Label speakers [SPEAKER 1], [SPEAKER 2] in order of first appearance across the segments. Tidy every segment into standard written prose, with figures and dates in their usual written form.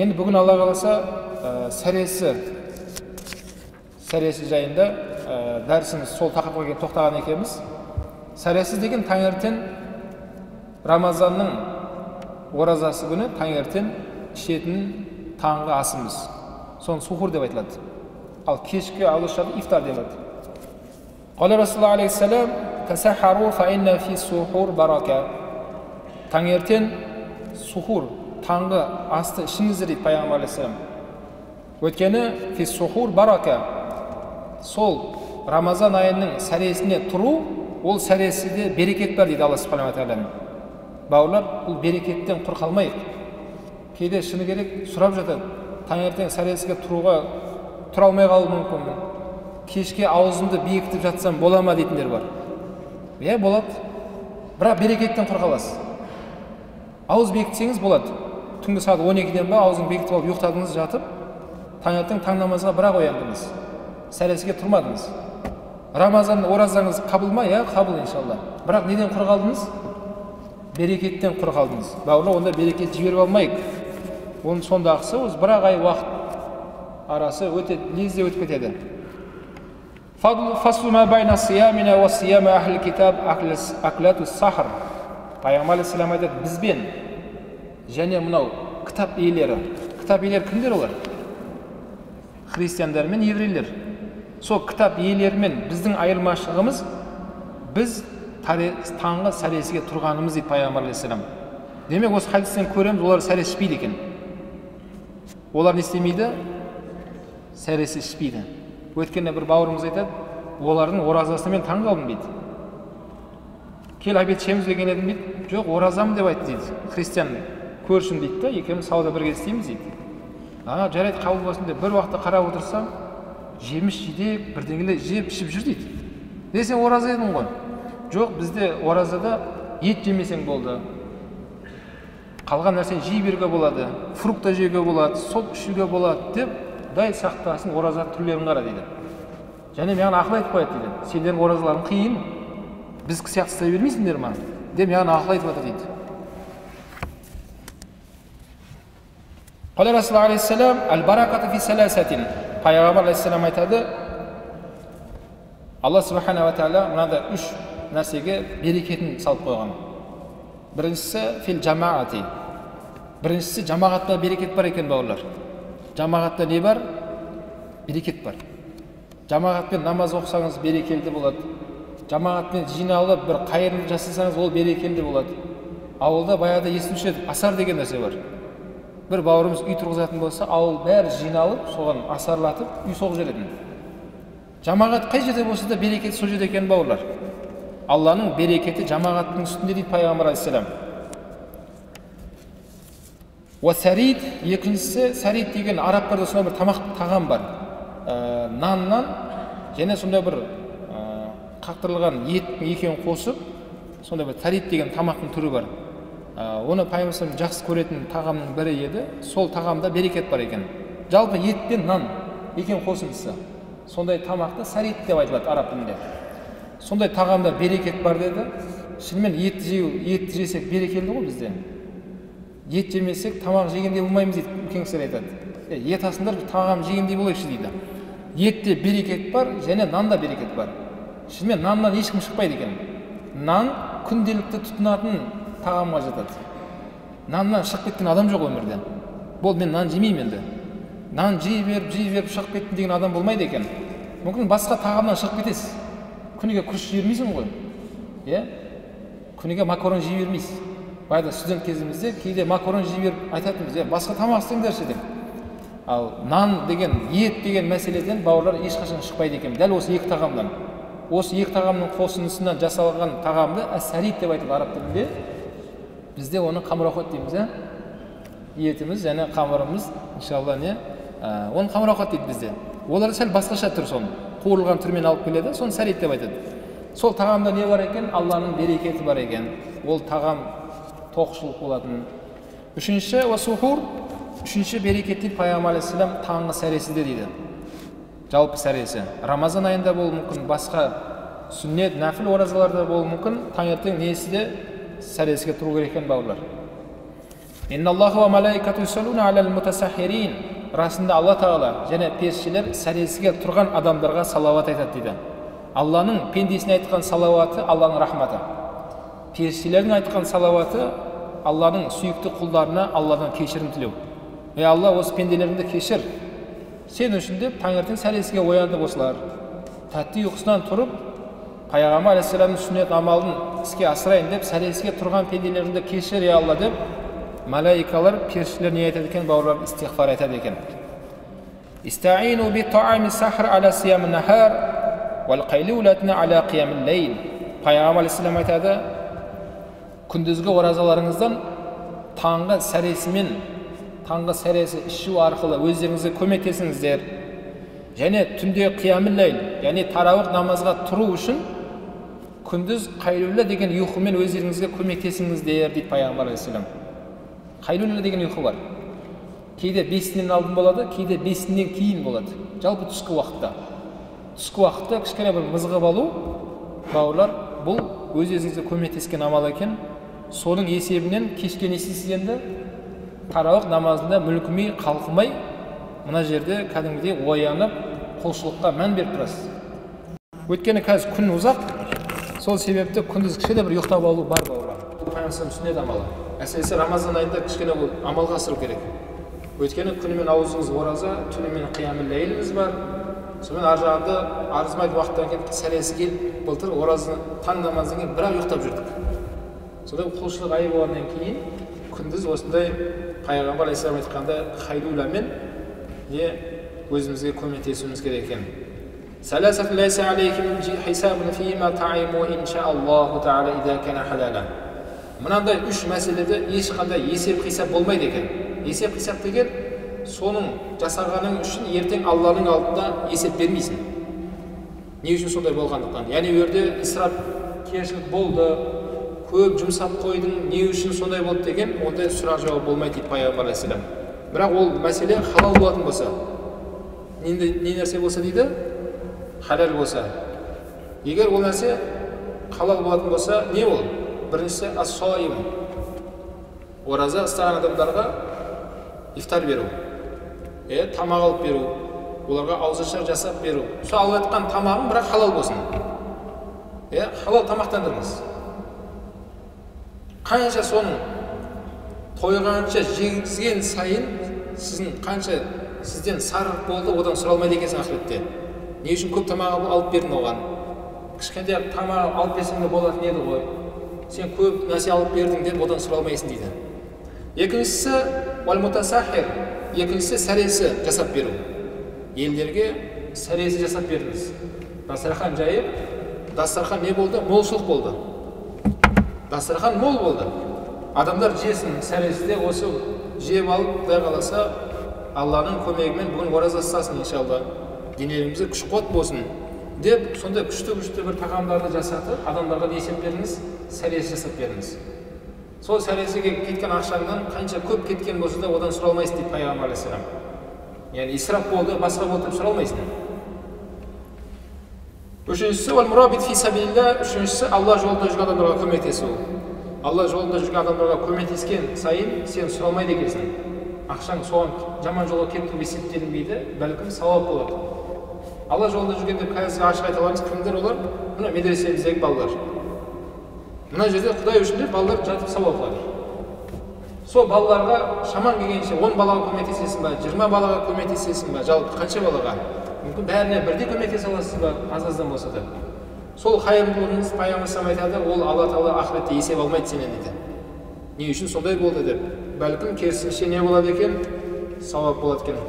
[SPEAKER 1] Енді бүгін Алла қаласа сәресі жайында дәрісіміз сол тақырыпқа тоқтаған екенбіз. Сәресі деген таңертең Рамазанның оразасы күні таңертең ішетін таңғы асымыз. Соны сухур деп айтылады. Ал кешкі ауызшада ифтар деп айтылады. Қала Расулаллах алейхиссалам тасахару фа инна фи сухур барака. Таңертең сухур таңғы асты ішіңіздер дейді пайғамбар алейхиссалам. Өйткені фи сухур барака. Сол Рамазан айының сәресіне тұру, ол сәресіде берекет бар дейді Алла субхана ва тағала. Бауырлар, бұл берекеттен құр қалмайық. Кейде шыны керек сұрап жатады. Таңертең сәресіге тұра алмай қалуы мүмкін. Кешке аузымды бекітіп жатсам бола ма дейтіндер бар. Иә, болады. Бірақ берекеттен құр қаласыз. Ауыз бекітсеңіз болады. Түнгі сағат 12-ден ба аузын бекітіп алып ұйықтадыңыз жатып, таңертең таң намазға бірақ ояндыңыз. Сәресіге тұрмадыңыз. Рамазан оразаңыз қабыл ма? Иә, қабыл иншалла. Бірақ неден құр қалдыңыз? Берекеттен құр қалдыңыз. Бауырлар, онда берекет жіберіп алмайық. Оның сондағысы осы бір ай уақыт арасы өте лезде өтіп кетеді. Фаслу ма байна сиямина ва сияма ахли китаб аклату сахр. Пайғамбар алейхиссалам айтады, бізбен және мынау кітап иелері. Кітап иелері кімдер олар? Христиандар мен еврейлер. Сол кітап иелерімен біздің айырмашылығымыз, біз таңғы сәресіге тұрғанымыз дейді пайғамбар алейхиссалам. Демек осы хадистен көреміз, олар сәрес ішпейді екен. Олар не істемейді? Сәрес ішпейді. Өткенде бір бауырымыз айтады, олардың оразасына мен таң қалдым дейді. Кел обед ішеміз деген едім дейді. Жоқ, оразамын деп айтты дейді. Христиан көршін дейді да, екеуміз сауда бірге істейміз дейді. Жарайды, қабыл болсын деп бір уақытта қарап отырсам, жеміс жидек бірдеңелер жеп ішіп жүр дейді. Десең ораза едің ғой. Жоқ, бізде оразада ет жемесең болды. Қалған нәрсені жей беруге болады, фрукта жеуге болады, сок ішуге болады деп, дай сақтасын ораза түрлерін қара дейді. Және маған ақыл айтып қояды дейді. Сендердің оразаларың қиын. Біз сияқты істей бермейсіңдер ма? Деп маған ақыл айтып жатыр дейді. Қала Расулаллах алейхиссалам әл-баракату фи саласатин. Пайғамбар алейхиссалам айтады, Алла субхана ва тағала мынандай үш нәрсеге берекетін салып қойған. Біріншісі фил жамаати. Біріншісі жамағатта берекет бар екен, бауырлар. Жамағатта не бар? Берекет бар. Жамағатпен намаз оқысаңыз берекелді болады. Жамағатпен жиналып бір қайырлық жасасаңыз ол берекелді болады. Ауылда баяғыда естуші еді, асар деген нәрсе бар. Бір бауырымыз үй тұрғызатын болса, ауыл бәрі жиналып, соған асарлатып, үй соғып жүретін. Жамағат қай жерде болса да берекеті сол жерде екен, бауырлар. Алланың берекеті жамағаттың үстінде дейді пайғамбар алейхиссалам. Уа сәрид, екіншісі сәрид деген арабтарда сондай бір тағам бар. Наннан және сондай бір қақтырылған еттің екеуін қосып, сондай бір сәрид деген тамақтың түрі бар. Оны пайғамбар жақсы көретін тағамның бірі еді. Сол тағамда берекет бар екен. Жалпы ет пен нан екеуін қосындысы. Сондай тамақты сәрид деп айтылады араб тілінде. Сондай тағамда берекет бар деді. Шынымен етті жесек берекелді ғой бізде. Ет жемесек тамақ жегендей болмаймыз дейді, үлкен кісілер айтады. Ет асыңдар, тағам жегендей болайықшы дейді. Етте берекет бар, және нанда берекет бар. Шынымен наннан ешкім шықпайды екен. Нан күнделікті тұтынатын тағамға жатады. Наннан шығып кеткен адам жоқ өмірде. Бол, мен нан жемеймін енді. Нан жей беріп шығып кеттім деген адам болмайды екен. Мүмкін басқа тағамнан шығып кетесіз. Күніге күріш жей бермейсің ғой. Иә? Күніге макарон жей бермейсіз. Байда студент кезімізде кейде макарон жей беріп айтатынбыз, басқа тамақ істеңдерші деп. Ал нан деген, ет деген мәселеден бауырлар ешқашан шықпайды екен. Дәл осы екі тағамдан. Осы екі тағамның қосындысынан жасалған тағамды әс-сәрид деп айтылады араб тілінде. Бізде оны қамыр-ауқат дейміз, етіміз және қамырымыз, иншалла не? Оны қамыр-ауқат дейді бізде. Олар сәл басқаша түр соны. Қуырылған түрмен алып келеді, соны сәрид деп айтады. Сол тағамда не бар екен? Алланың берекеті бар екен. Ол тағам тоқшылық болатын. Үшінші уасухур, үшінші берекет дейді пайғамбар алейхиссалам таңғы сәресіде дейді. Жалпы сәресі. Рамазан айында болуы мүмкін, басқа сүннет, нәфіл оразаларда болуы мүмкін. Таңертең несіде сәресіге тұру керек екен, бауырлар. Инналлаху ва малаикату юсаллуна алал мутасаххирин. Расында Алла Тағала және періштелер сәресіге тұрған адамдарға салауат айтады дейді. Алланың пендесіне айтқан салауаты Алланың рахматы. Періштелердің айтқан салауаты Алланың сүйікті құлдарына Алладан кешірім тілеу. Ей Алла, осы пенделеріңді кешір. Сен үшін деп таңертең сәресіге оянды осылар. Тәтті ұйқысынан тұрып, Пайғамбар алейхиссаламның сүннет амалын іске асырайын деп сәресіге тұрған пенделеріңді кешір, ей Алла деп, малайикалар, періштелер не айтады екен, бауырлар, истиғфар айтады екен. Истаину би таами сахр аля сиям нахар вал қайлулатна аля қиям лейл. Пайғамбар алейхиссалам айтады, күндізгі оразаларыңыздан таңғы сәресі ішу арқылы өздеріңізге көмектесіңіздер. Және түнде қиямul лейл, яғни тарауих намазға тұру үшін күндіз қайлула деген ұйқымен өздеріңізге көмектесіңіздер дейді Пайғамбар алейхиссалам. Қайлула деген ұйқы бар. Кейде 5-нен алдын болады, кейде 5-нен кейін болады. Жалпы түскі уақытта. Түскі уақытта кішкене бір мызғып алу, бауырлар, бұл өз-өзіңізге көмектескен амал екен. Соның есебінен кешке не істейсіз енді? Тарауих намазында мүлкімей, қалқымай, мына жерде кәдімгідей оянып, құлшылыққа мән беріп тұрасыз. Өйткені қазір күн ұзақ, сол себепті күндіз кішкене бір ұйықтап алу бар бауырлар. Бұл Пайғамбар сүннет амалы. Әсіресе Рамазан айында кішкене бұл амалға асыру керек. Өйткені күнімен аузыңыз ораза, түнімен қиямul лейліңіз бар. Сонымен ар жағында арызмайды уақыттан кейін сәресі келіп, былтыр оразы таң намаздан кейін бір ай ұйықтап жүрдік. Сонда құлшылық айы болғаннан кейін күндіз осындай Пайғамбар алейхиссалам айтқанда қайлуламен өзімізге көмектесуіміз керек екен. Саласатун лайса алейкум хисабун фима таиму иншааллаху тааля иза кана халала. Мынандай үш мәселеде ешқандай есеп-қисап болмайды екен. Есеп-қисап деген соның жасағаның үшін ертең Алланың алдында есеп бермейсің. Не үшін сондай болғандықтан? Яғни өрде исрап кешілік болды, көп жұмсап қойдың, не үшін сондай болды деген, ондай сұрақ жауап болмайды дейді Пайғамбар алейхиссалам. Бірақ ол мәселе халал болатын болса, не нәрсе болса дейді? Халал болса. Егер ол нәрсе халал болатын болса, не ол? Біріншісі ас-саим. Ораза ұстаған адамдарға ифтар беру. Тамақ алып беру. Оларға ауызашар жасап беру. Сол алып жатқан тамағың бірақ халал болсын. Халал тамақтандырыңыз. Қанша соның тойғанша жегізген сайын сізден сарық болды, одан сұралмайды екенсің ақыретте. Не үшін көп тамақ алып бердің оған? Кішкентай тамақ алып берсең де болатын еді ғой. Сен көп нәрсе алып бердің деп одан сұралмайсың дейді. Екіншісі вал мутасаххир. Екіншісі сәресі жасап беру. Елдерге сәресі жасап беріңіз. Дастархан жайып, дастархан не болды? Молшылық болды. Дастархан мол болды. Адамдар жесін, сәресіде осы жеп алып, құдай қаласа, Алланың көмегімен бүгін ораза ұстасын иншалла. Денелерімізге күш қуат болсын деп, сондай күшті бір тағамдарды жасатып, адамдарға не есеп беріңіз? Сәресі жасап беріңіз. Сол сәресіге кеткен ақшаңдан қанша көп кеткен болса да одан сұралмайсың дейді Пайғамбар алейхиссалам. Яғни исрап болды, басқа болды деп сұралмайсың. Үшіншісі вал мурабит фи сабилилла. Үшіншісі Алла жолында жүрген адамдарға көмектесу. Алла жолында жүрген адамдарға көмектескен сайын сен сұралмайды екенсің. Ақшаң соған жаман жолға кетіп есептелінбейді, бәлкім сауап болады. Алла жолында жүргенде қазір ашық айта аламыз, кімдер олар? Мына медреселердегі балалар. Мына жерде Құдай үшін деп балалар жатып сауап алады. Сол балаларға шаман келгенше 10 балаға көмектесесің ба, 20 балаға көмектесесің ба, жалпы қанша балаға? Мүмкін бәріне бірдей көмектесе аласыз ба, аз-аздан болса да. Сол қайырымдылығыңыз Пайғамбар айтады, ол Алла Тағала ақыретте есеп алмайды сенен дейді. Не үшін сондай болды деп. Бәлкім керісінше не болады екен? Сауап болады екен.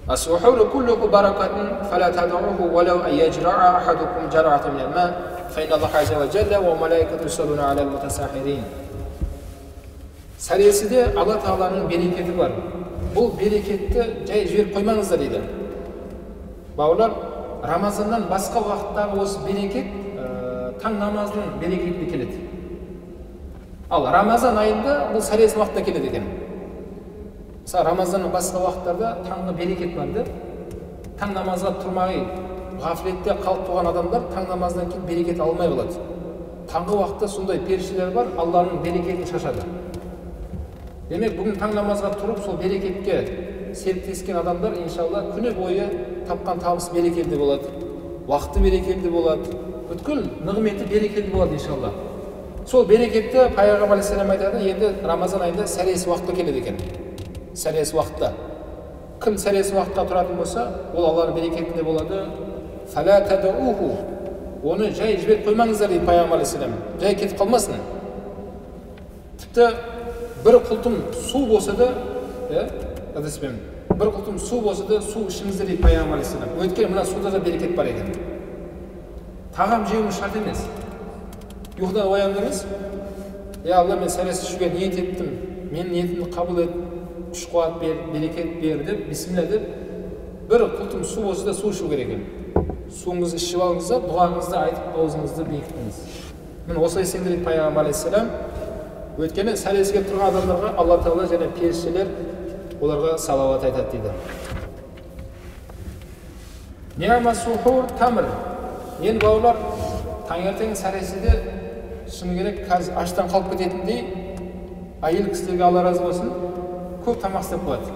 [SPEAKER 1] Ас-сухур куллуху баракатун фала тад'уhu валау ан яжра'a ахадукум жар'atan min al-ma' fa inna Аллаха азза ва джалла ва малаикату юсаллуна алал мутасаххирин. Сәресіде Алла Тағаланың берекеті бар. Бұл берекетті жай жіберіп қоймаңыздар дейді. Бауырлар, Рамазаннан басқа уақыттағы осы берекет таң намазының берекетіне келеді. Ал Рамазан айында бұл сәресі уақытта келеді екен. Мысалы, Рамазанның басқа уақыттарда таңғы берекет бар деп, таң намазға тұрмай, ғафлетте қалып тұрған адамдар таң намаздан кейін берекет алмай қалады. Таңғы уақытта сондай періштелер бар, Алланың берекетін шашады. Демек бүгін таң намазға тұрып сол берекетке серіктескен адамдар иншалла күні бойы тапқан табысы берекелі болады, уақыты берекелі болады, бүткіл нығметі берекелі болады иншалла. Сол берекетті пайғамбар алейхиссалам айтады, енді Рамазан айында сәресі уақытта келеді екен. Сәресі уақытта. Кім сәресі уақытқа тұратын болса, ол Алланың берекетінде болады. Фала тадууху. Оны жай жіберіп қоймаңыздар дейді пайғамбар алейхиссалам. Жай кетіп қалмасын. Тіпті бір құлтым су болса да, бір құлтым су болса да су ішіңіздер дейді пайғамбар алейхиссалам. Өйткені мына суда да берекет бар екен. Тағам жеуіміз шарт емес. Ұйқыдан ояндыңыз, Алла, мен сәресі ішуге ниет еттім, мен ниетімді қабыл ет, күш қуат бер, берекет бер деп, бисмилля деп, бір құлтым су болса да су ішу керек екен. Суыңызды ішіп алыңыз да, дұғаңызды айтып, аузыңызды бекітіңіз. Мен осылай істеңдер дейді пайғамбар алейхиссалам. Өйткені сәресіге тұрған адамдарға Алла Тағала және періштелер оларға салауат айтады дейді. Ниъма сухур тамр. Енді бауырлар, таңертең сәресіде шыны керек, қазір аштан қалып кететіндей, әйел кісілерге Алла разы болсын, көп тамақ істеп қояды.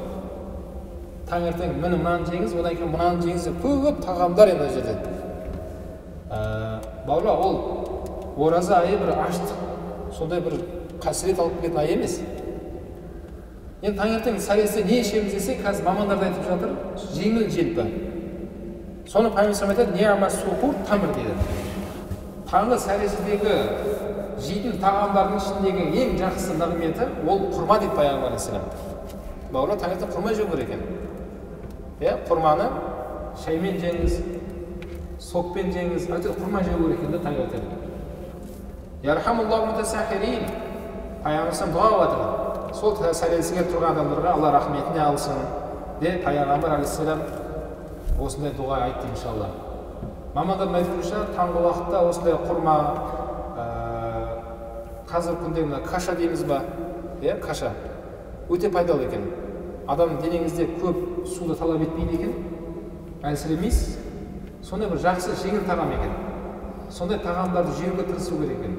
[SPEAKER 1] Таңертең міне мынаны жеңіз, одан кейін мынаны жеңіз деп көп тағамдар енді жерде. Бауырлар, ол ораза айы бір аштық, сондай бір қасірет алып келетін ай емес. Енді таңертең сәресіде не ішеміз десе, қазір мамандар да айтып жатыр, жеңіл желпі. Соны пайғамбар айтады, ниъма сухур тамр дейді. Таңғы сәресідегі жейтін тағамдардың ішіндегі ең жақсы нығметі ол құрма дейді пайғамбар алейхиссалам. Бауырлар, таңертең құрма жеу керек екен. Құрманы шаймен жеңіз, сокпен жеңіз, құрма жеу керек екен таңертең. Ярхамуллаху мутасахирин. Пайғамбар дұға қылады. Сол сәресіге тұрған адамдарға Алла рахметіне алсын деп пайғамбар алейхиссалам осындай дұға айтты иншалла. Мамандардың айтуынша таңғы уақытта осындай құрма, қазіргі күнде мына каша дейміз ба, каша өте пайдалы екен. Адам денеңізде көп суды талап етпейді екен, әлсіремейсіз. Сондай бір жақсы жеңіл тағам екен. Сондай тағамдарды жеуге тырысу керек екен.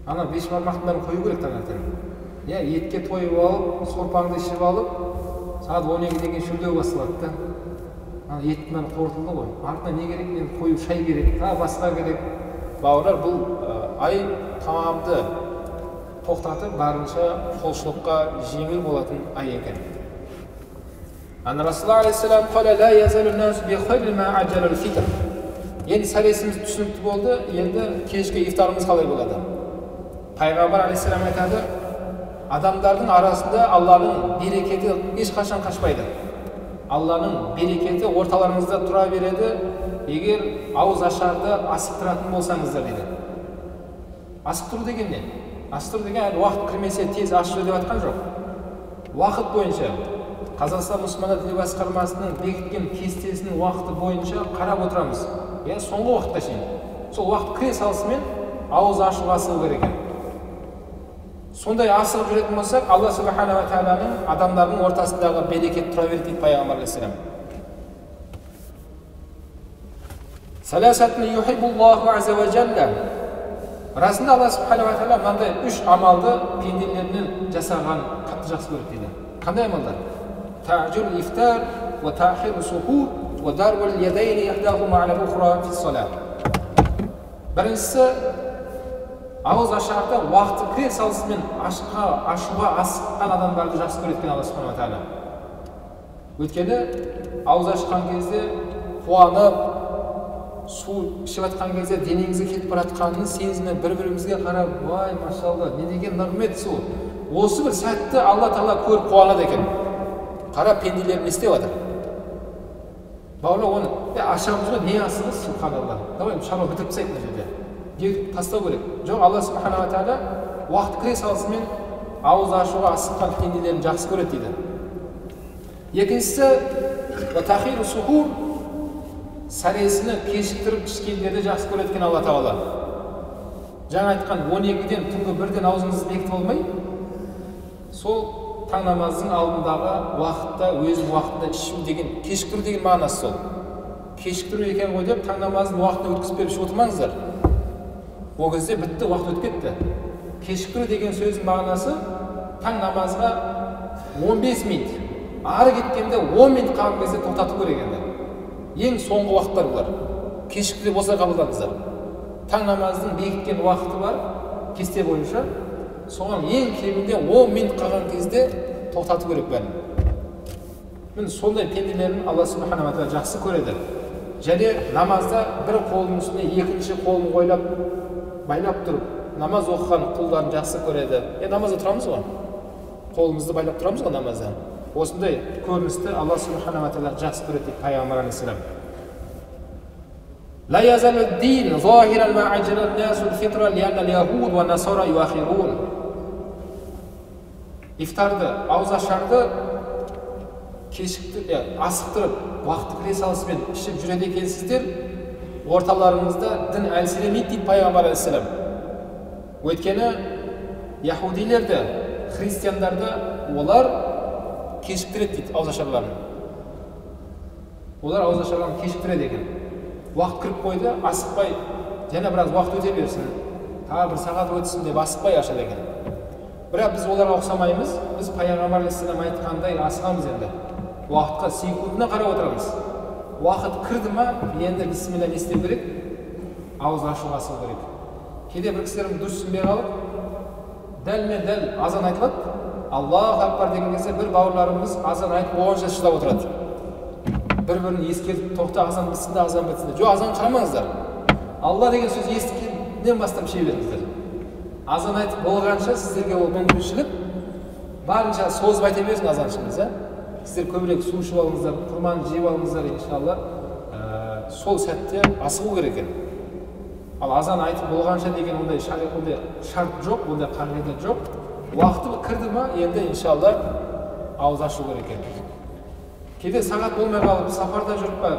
[SPEAKER 1] Ана бешбармақтың бәрін қою керек таңертең. Етке тойып алып, сорпаңды ішіп алып, сағат 12-ден кейін шөлдеу басталады да. Еттің бәрі қорытылды ғой. Артына не керек? Енді қою шай керек, басқа керек. Бауырлар, бұл ай тамамды тоқтатып, барынша қолшылыққа жеңіл болатын ай екен. Ана Расулullah алейхиссалам қала ла язалу нас би хайри ма аджалул фитр. Енді сәресіміз түсінікті болды, енді кешкі ифтарымыз қалай болады? Пайғамбар алейхиссалам айтады, адамдардың арасында Алланың берекеті ешқашан қашпайды. Алланың берекеті орталарыңызда тұра береді, егер ауыз ашарды асықтыратын болсаңыздар дейді. Асықтыру деген не? Асықтыру деген уақыт кірмесе тез ашып деп айтқан жоқ. Уақыт бойынша Қазақстан мұсылмандар діни басқармасының бекіткен кестесінің уақыты бойынша қарап отырамыз. Соңғы уақытқа шейін. Сол уақыт кіре салысымен ауыз ашуға асығу керек екен. Сондай асығып жүретін болсақ, Алла субхана ва тағаланың адамдардың ортасындағы берекет тұра береді дейді пайғамбар алейхиссалам. Саласатун юхиббуллаху азза ва жалла. Расында Алла субхана ва тағала мынандай 3 амалды пенделерінен жасаған қатты жақсы көреді дейді. Қандай амалдар? Таъжил ифтар ва таъхир сухур ва дарбул ядайни ихдахума аля ухра фи салат. Біріншісі, ауыз ашарда уақыты кіре салысымен ашуға асыққан адамдарды жақсы көреді Алла субхана ва тағала. Өйткені ауыз ашқан кезде қуанып, су ішіп жатқан кезде денеңізге кетіп баратқанын сезініп, бір-бірімізге қарап, вай, машалла, не деген нығмет су. Осы бір сәтті Алла Тағала көріп қуанады екен. Қара, пенделер не істеп жатыр? Бауырлар, оны ашамыз ғой, не асығыз, субханалла. Давай шаруа бітіріп тастайық мына жерде. Деп тастау керек. Жоқ, Алла субхана ва тағала уақыт кіре салысымен ауыз ашуға асыққан пенделерін жақсы көреді дейді. Екіншісі, ва тахиру сухур, сәресіні кешіктіріп ішкендерді жақсы көреді екен Алла Тағала. Жаңа айтқан 12-ден түнгі 1-ден аузыңызды бекітіп алмай, сол таң намазының алдындағы уақытта, өзінің уақытында ішу деген, кешіктіру деген мағынасы сол. Кешіктіру екен ғой деп, таң намазын уақытына өткізіп беріп ішіп отырмаңыздар. О кезде бітті, уақыт өтіп кетті. Кешіктіру деген сөздің мағынасы таң намазға 15 минут, ары кеткенде 10 минут қалған кезде тоқтату керек енді. Ең соңғы уақыттар бұлар. Кешікті болса қабылдаңыздар. Таң намаздың бекіткен уақыты бар, кесте бойынша. Соған ең кемінде 10 минут қалған кезде тоқтату керек бәрін. Міне сондай пенделерін Алла субхана ва тағала жақсы көреді. Және намазда бір қолының үстіне екінші қолын қойлап, байлап тұрып, намаз оқыған құлдарын жақсы көреді. Намазда тұрамыз ғой. Қолымызды байлап тұрамыз ғой намазда. Осындай көріністі Алла субхана ва тағала жақсы көреді дейді пайғамбар алейхиссалам. لا يزال الدين ظاهرا ما عجل الناس الفطر لأن اليهود والنصارى يؤخرون. Ифтарды, ауыз ашарды кешіктіріп, асықтырып, уақыты кіре салысымен ішіп жүреді екенсіздер, орталарыңызда дін әлсіремейді дейді пайғамбар алейхиссалам. Өйткені яһудилерді, христиандарды олар кешіктіреді дейді ауыз ашарларын. Олар ауыз ашарларын кешіктіреді екен. Уақыт кіріп қойды, асықпай, және біраз уақыт өте берсін, тағы бір сағат өтсін деп асықпай ашады екен. Бірақ біз оларға ұқсамаймыз, біз пайғамбар алейхиссалам айтқандай асығамыз енді. Уақытқа секундына қарап отырамыз. Уақыт кірді ма, енді бисмилля не істеу керек? Ауыз ашуға асығу керек. Кейде бір кісілердің дұрыс түсінбей қалып, дәл азан айтылады. Аллаху акбар деген кезде бір бауырларымыз азан айтып болғанша шыдап отырады. Бір-бірін ескертіп, тоқта азан бітсін де, азан бітсін де. Жоқ, азан қарамаңыздар. Алла деген сөз естігеннен бастап шей беріңіздер. Азан айтып болғанша сіздерге ол мүмкіншілік барынша созып айта берсін азаншымыз. Сіздер көбірек су ішіп алыңыздар, құрманы жеп алыңыздар, иншалла. Сол сәтте асығу керек екен. Ал азан айтып болғанша деген ондай шарт жоқ, ондай қағида жоқ. Уақыты кірді ма, енді иншалла ауыз ашу керек екен. Кейде сағат болмай қалып, сапарда жүріп па,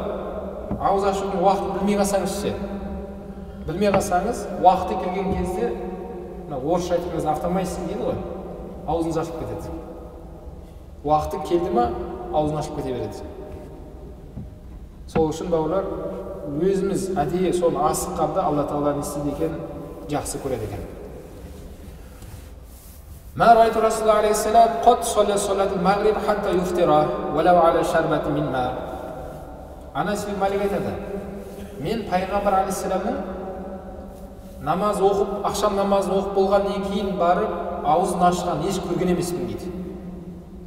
[SPEAKER 1] ауыз ашудың уақытын білмей қалсаңыз ше. Білмей қалсаңыз, уақыты келген кезде, орысша айтқанда автомайсын дейді ғой, аузыңыз ашып кетеді. Уақыты келді ма, аузын ашып кете береді. Сол үшін бауырлар, өзіміз әдейі соны асыққанда Алла Тағала не істейді екен, жақсы көреді екен. ما رأيت رسول الله عليه السلام قد صلى صلاة المغرب حتى يفطر ولو على شربة من ماء. Анас бин Малик айтады, мен пайғамбар алейхиссаламның намаз оқып, ақшам намазын оқып болғаннан кейін барып аузын ашқан еш көрген емеспін дейді.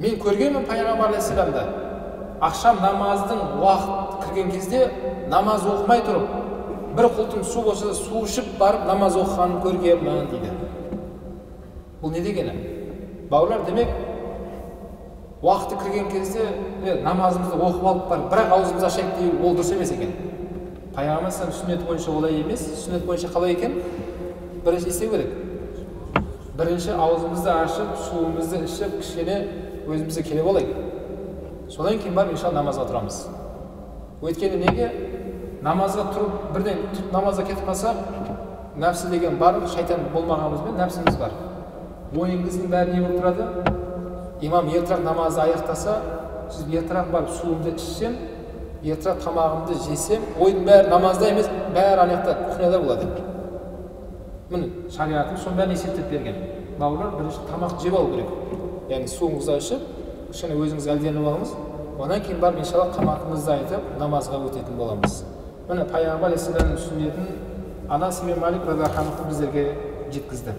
[SPEAKER 1] Мен көргенмін пайғамбар алейхиссаламды ақшам намаздың уақыт кірген кезде намаз оқымай тұрып, бір құлтым су болса су ішіп барып намаз оқығанын көргенмін дейді. Бұл не дегені? Бауырлар, демек, уақыты кірген кезде намазымызды оқып алып барып, бірақ аузымызды ашайық деу ол дұрыс емес екен. Пайғамбар сүннеті бойынша олай емес. Сүннет бойынша қалай екен? Бірінші істеу керек. Бірінші аузымызды ашып, суымызды ішіп, кішкене өзімізге келе болайық. Содан кейін барып иншалла намазға тұрамыз. Өйткені неге? Намазға тұрып, бірден намазға кетіп қалсақ, нәпсі деген бар, шайтан болмағанымызбен нәпсіміз бар. Ойыңыздың бәрі не болып тұрады? Имам ертірақ намазды аяқтаса, сіз ертірақ барып суымды ішсем, ертірақ тамағымды жесем, ойдың бәрі намазда емес, бәрі аяқта кухняда болады. Міне шариғатым соның бәрін есептеп берген. Бауырлар, бірінші тамақ жеп алу керек. Яғни суыңызды ішіп, кішкене өзіңіз әлденіп алыңыз. Одан кейін барып иншалла тамағымызды айтып, намазға өтетін боламыз. Міне пайғамбар алейхиссаламның сүннетін Анас бин Малик радиаллаху анху біздерге жеткізді.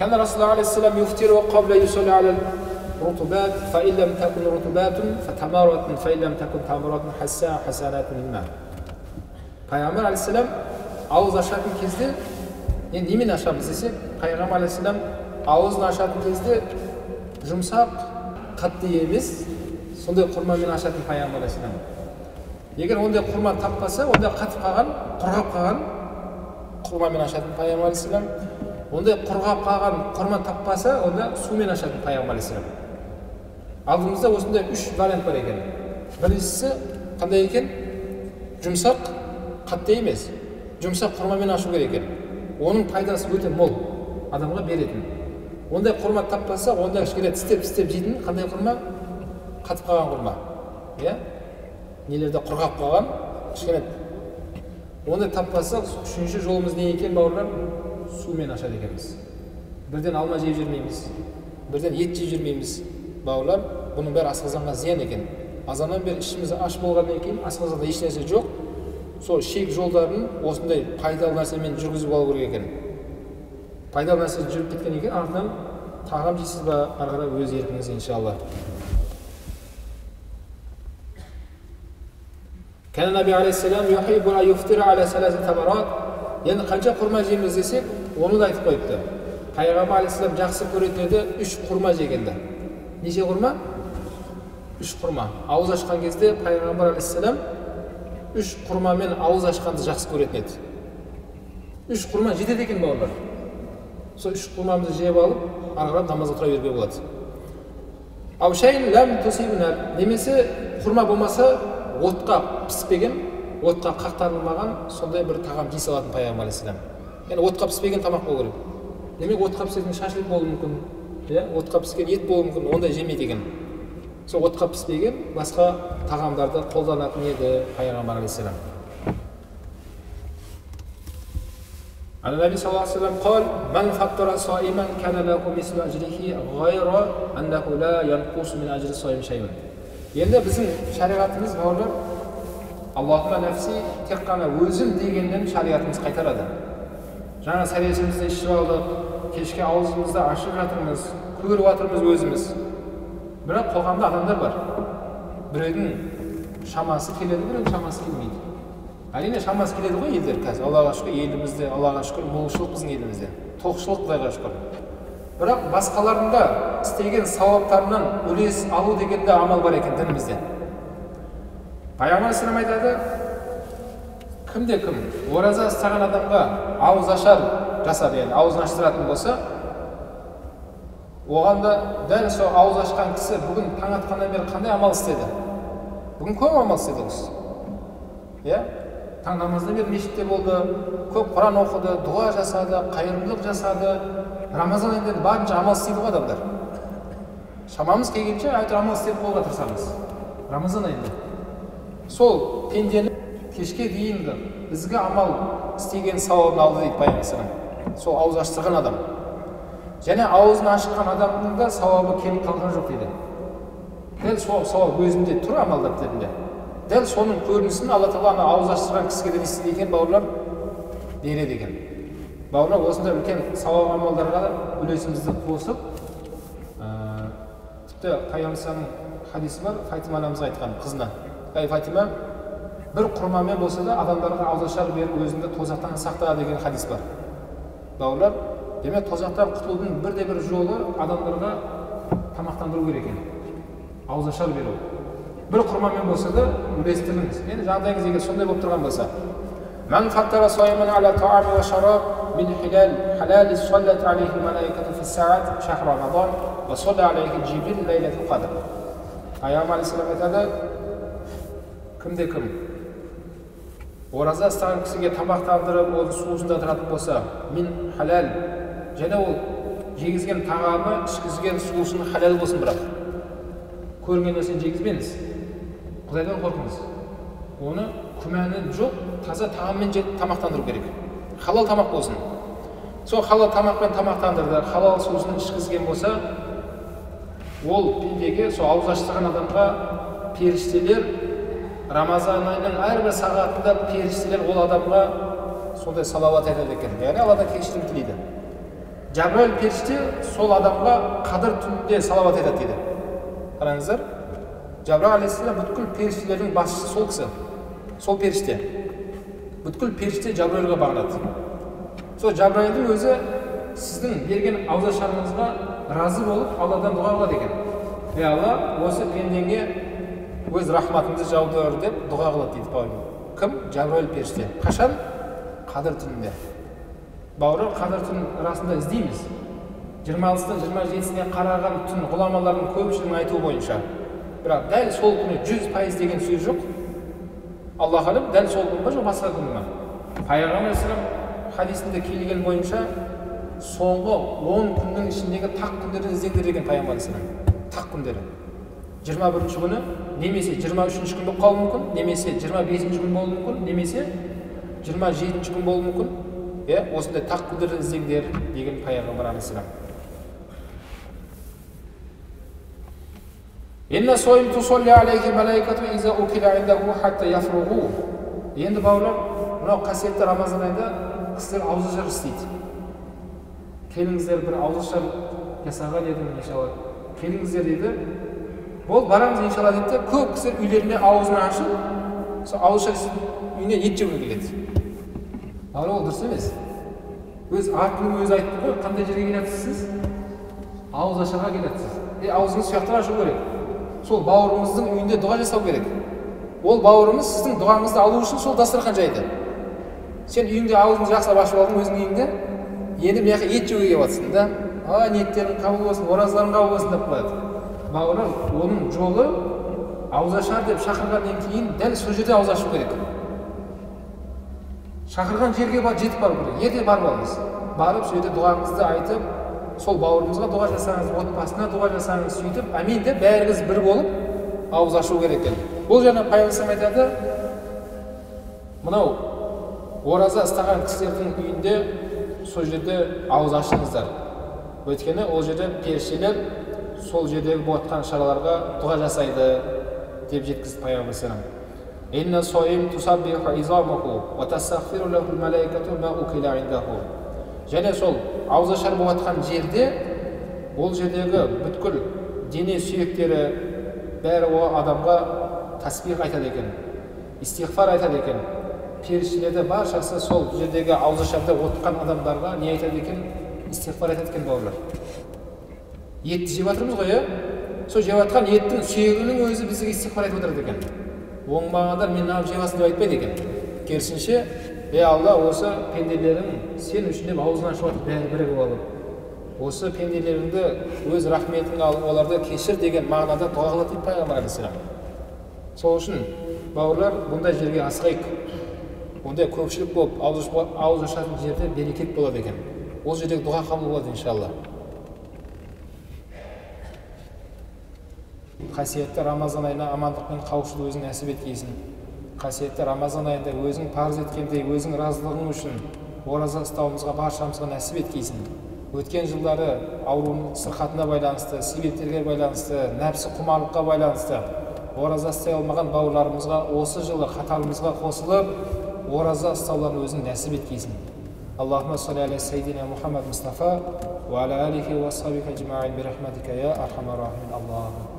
[SPEAKER 1] كان رسول الله عليه السلام يفطر قبل يصلي على الرطبات فإن لم تكن رطبات فتمرات فإن لم تكن تمرات حسنات من ماء. Пайғамбар алейхиссалам ауыз ашатын кезде, енді немен ашамыз десе, Пайғамбар алейхиссалам ауызын ашатын кезде жұмсақ, қатты емес, сондай құрмамен ашатын Пайғамбар алейхиссалам. Егер ондай құрма таппаса, онда қатып қалған, құрғап қалған құрмамен ашатын Пайғамбар алейхиссалам. Ондай құрғап қалған құрма таппаса, онда сумен ашатын Пайғамбар алейхиссалам. Алдымызда осындай үш вариант бар екен. Біріншісі қандай екен? Жұмсақ, қатты емес. Жұмсақ құрмамен ашу керек екен. Оның пайдасы өте мол, адамға беретін. Ондай құрма таппаса, онда кішкене тістеп жейтін қандай құрма? Қатып қалған құрма. Нелерде құрғап қалған, кішкене. Ондай таппаса, үшінші жолымыз не екен бауырлар? сумен ашады екенбіз. Бірден алма жеп жүрмейміз, бірден ет жеп жүрмейміз. Бауырлар, бұның бәрі асқазанға зиян екен. Азаннан бері ішіміз аш болғаннан кейін асқазанда еш нәрсе жоқ. Сол шек жолдарын осындай пайдалы нәрсемен жүргізіп алу керек екен. Пайдалы нәрсе жүріп кеткен екен, артынан тағам жейсіз ба, ары қарай өз еркіңіз иншалла. Кәне Наби алейхиссалам юхиббу ан юфтира аля саласи тамарат. Енді қанша құрма жейміз десек, оны да айтып қойыпты. Пайғамбар алейхиссалам жақсы көретін еді 3 құрма жегенді. Неше құрма? 3 құрма. Ауыз ашқан кезде Пайғамбар алейхиссалам 3 құрмамен ауыз ашқанды жақсы көретін еді. 3 құрма жетеді екен бауырлар. Сол 3 құрмамызды жеп алып, ары қарай намазға тұра беруге болады. Ау шайын ләм тусибна. Немесе құрма болмаса отқа піспеген, отқа қақтарылмаған сондай бір тағам жей салатын Пайғамбар алейхиссалам. Яғни отқа піспеген тамақ болу керек. Демек отқа піскен шашлик болуы мүмкін, отқа піскен ет болуы мүмкін, ондай жемейді екен. Сол отқа піспеген басқа тағамдарды қолданатын еді Пайғамбар алейхиссалам. Ан Наби саллаллаху алейхи ва саллям қал: "Ман фаттара саиман кана лаху мислу ажрихи гайра аннаху ла янқусу мин ажри саим шайъун." Енді біздің шариғатымыз бауырлар, Аллахума нафси тек қана өзім дегеннен шариғатымыз қайтарады. Жаңа сәлесімізді ішіп алдық, кешке аузымызды ашып жатырмыз, көріп жатырмыз өзіміз. Бірақ қоғамда адамдар бар. Біреудің шамасы келеді, біреудің шамасы келмейді. Әрине шамасы келеді ғой елдер қазір. Аллаға шүкір елімізде, Аллаға шүкір молшылық біздің елімізде. Тоқшылық Құдайға шүкір. Бірақ басқаларында істеген сауаптарынан үлес алу деген де амал бар екен дінімізде. Пайғамбар алейхиссалам айтады, кімде-кім ораза ұстаған адамға ауыз ашар жасап, яғни аузын аштыратын болса, оған да дәл сол ауыз ашқан кісі бүгін таң атқаннан бері қандай амал істеді? Бүгін көп амал істеді осы. Таң намаздан бері мешітте болды, көп Құран оқыды, дұға жасады, қайырымдылық жасады. Рамазан айында барынша амал істейді ғой адамдар. Шамамыз келгенше әйтеуір амал істеп болуға тырысамыз. Рамазан айында. Сол пендені кешке дейінгі ізгі амал істеген сауабын алды дейді Пайғамбар. Сол ауыз аштырған адам. Және аузын ашқан адамның да сауабы келіп қалған жоқ дейді. Дәл сол сауап өзінде тұр амал дәптерінде. Дәл соның көрінісін Алла Тағала ауыз аштырған кісіге де істейді екен бауырлар, береді екен. Бауырлар, осындай үлкен сауап амалдарға үлесімізді қосып, тіпті Пайғамбарның хадисі бар, Фатима анамызға айтқан қызына. Ай Фатима, бір құрмамен болса да адамдарға ауыз ашар беріп өзіңді тозақтан сақта деген хадис бар. Бауырлар, демек тозақтан құтылудың бірде-бір жолы адамдарға тамақтандыру керек екен. Ауыз ашар беру. Бір құрмамен болса да үлестіріңіз. Енді жағдайыңыз егер сондай болып тұрған болса, "Ман фаттара саиман аля таами ва шараб min halal sallat alayhi malaikatu fi sa'at shahr Ramadan va salla alayhi Jibril laylatul qadr." Пайғамбар алейхиссалам айтады, кімде-кім ораза ұстаған кісіге тамақтандырып, оның суысында тұратын болса, min halal, және ол жегізген тағамы, ішкізген суысын халал болсын, бірақ көрінген нәрсені жегізбеңіз. Құдайдан қорқыңыз. Оны күмәні жоқ, таза тағаммен тамақтандыру керек. Халал тамақ болсын. Сол халал тамақпен тамақтандырды, халал суысын ішкізген болса, ол пендеге, сол ауыз аштырған адамға періштелер, Рамазан айының әрбір сағатында періштелер ол адамға сондай салауат айтады екен. Яғни Алладан кешірім тілейді. Жабраил періште сол адамға қадір түнінде салауат айтады дейді. Қараңыздар, Жабраил алейхиссалам бүткіл періштелердің басшысы сол кісі. Сол періште. Бүткіл періште Жабраилға бағынады. Сол Жабраилдің өзі сіздің берген ауыз ашарыңызға разы болып Алладан дұға қылады екен. Ей Алла, осы пендеңе өз рахматыңды жаудыр деп дұға қылады дейді Пайғамбар. Кім? Жабраил періште. Қашан? Қадір түнінде. Бауыры, қадір түн арасында іздейміз. 26-тан 27-сіне қараған түн ғұламалардың көпшілігінің айтуы бойынша. Бірақ дәл сол күні 100% деген сөз жоқ. Аллах алым, дәл сол күн ба жоқ басқа күн ма? Пайғамбар алейхиссалам хадисінде келген бойынша соңғы 10 күннің ішіндегі тақ күндерді іздеңдер деген Пайғамбар алейхиссалам. Тақ күндері. 21-ші күні, немесе 23-ші күн болып қалуы мүмкін, немесе 25-ші күн болуы мүмкін, немесе 27-ші күн болуы мүмкін. осындай тақуды іздеңдер деген пайғамбар алейхиссалам. Инна сойм тусолли алейхи малайкату иза укила индаху хатта яфругу. Енді бауырлар, мынау қасиетті Рамазан айында кісілер ауызашар істейді. Келіңіздер бір ауызашар жасаған едім иншалла. Келіңіздер дейді. Ол барамыз иншалла дейді. Көп кісілер үйлеріне аузын ашып, сол ауызашар үйіне ет жеуге келеді. Бауырлар, ол дұрыс емес. Өз артының өзі айтты ғой, қандай жерге келетсіз? Ауызашарға келетсіз. Аузыңыз сияқты ашу керек. Сол бауырымыздың үйінде дұға жасау керек. Ол бауырымыз сіздің дұғаңызды алу үшін сол дастархан жайды. Сен үйіңде аузыңды жақсылап ашып алдың өзің үйіңде, енді мына жаққа ет жеуге келіп жатсың да, ниеттерің қабыл болсын, оразаларың қабыл болсын деп қояды. Бауырлар, оның жолы ауызашар деп шақырғаннан кейін дәл сол жерде ауыз ашу керек. Шақырған жерге жетіп бару керек. Ерте барып алыңыз. Барып сол жерде дұғаңызды айтып, сол бауырымызға дұға жасаңыз, отбасына дұға жасаңыз, сөйтіп, амин деп бәріңіз бір болып ауыз ашу керек екен. Бұл жаңа пайғамбар айтады, мынау ораза ұстаған кісілердің үйінде сол жерде ауыз ашыңыздар. Өйткені ол жерде періштелер сол жердегі болған шараларға дұға жасайды деп жеткізді пайғамбар салам. Инна сойм тусаббиху изамуху ва тастағфиру лахул малайкату ма укила индаху. Және сол ауыз ашар болған жерде, ол жердегі бүткіл дене сүйектері бәрі о адамға тасбих айтады екен, истиғфар айтады екен. Періштелерді баршасы сол жердегі ауыз ашарда отқан адамдарға не айтады екен? Истиғфар айтады екен бауырлар. Етті жеп жатырмыз ғой, сол жеп жатқан еттің сүйегінің өзі бізге истиғфар айтып отырады екен. Оңбағандар мен нағып жеп жатсың деп айтпайды екен. Керісінше, Алла осы пенделерің сен үшін деп аузын ашып жатыр, бәрі бірігіп алып. Осы пенделеріңді өз рахметің алып, оларды кешір деген мағынада дұға қылады дейді пайғамбар алейхиссалам. Сол үшін бауырлар, бұндай жерге асығайық. Ондай көпшілік болып ауыз ашатын жерде берекет болады екен. Ол жердегі дұға қабыл болады иншалла. Қасиетті Рамазан айына амандықпен қауышуды өзің нәсіп еткейсің. Қасиетті Рамазан айында өзің парыз еткендей, өзің разылығың үшін ораза ұстауымызға баршамызға нәсіп еткейсің. Өткен жылдары аурудың сырқатына байланысты, себептерге байланысты, нәпсі құмарлыққа байланысты ораза ұстай алмаған бауырларымызға осы жылы қатарымызға қосылып, ораза ұстауларын өзің нәсіп еткейсің. Аллахумма салли аля сайдина Мухаммад Мустафа ва аля алихи ва асхабихи аджмаин би рахматика я архамар рахимин. Аллаху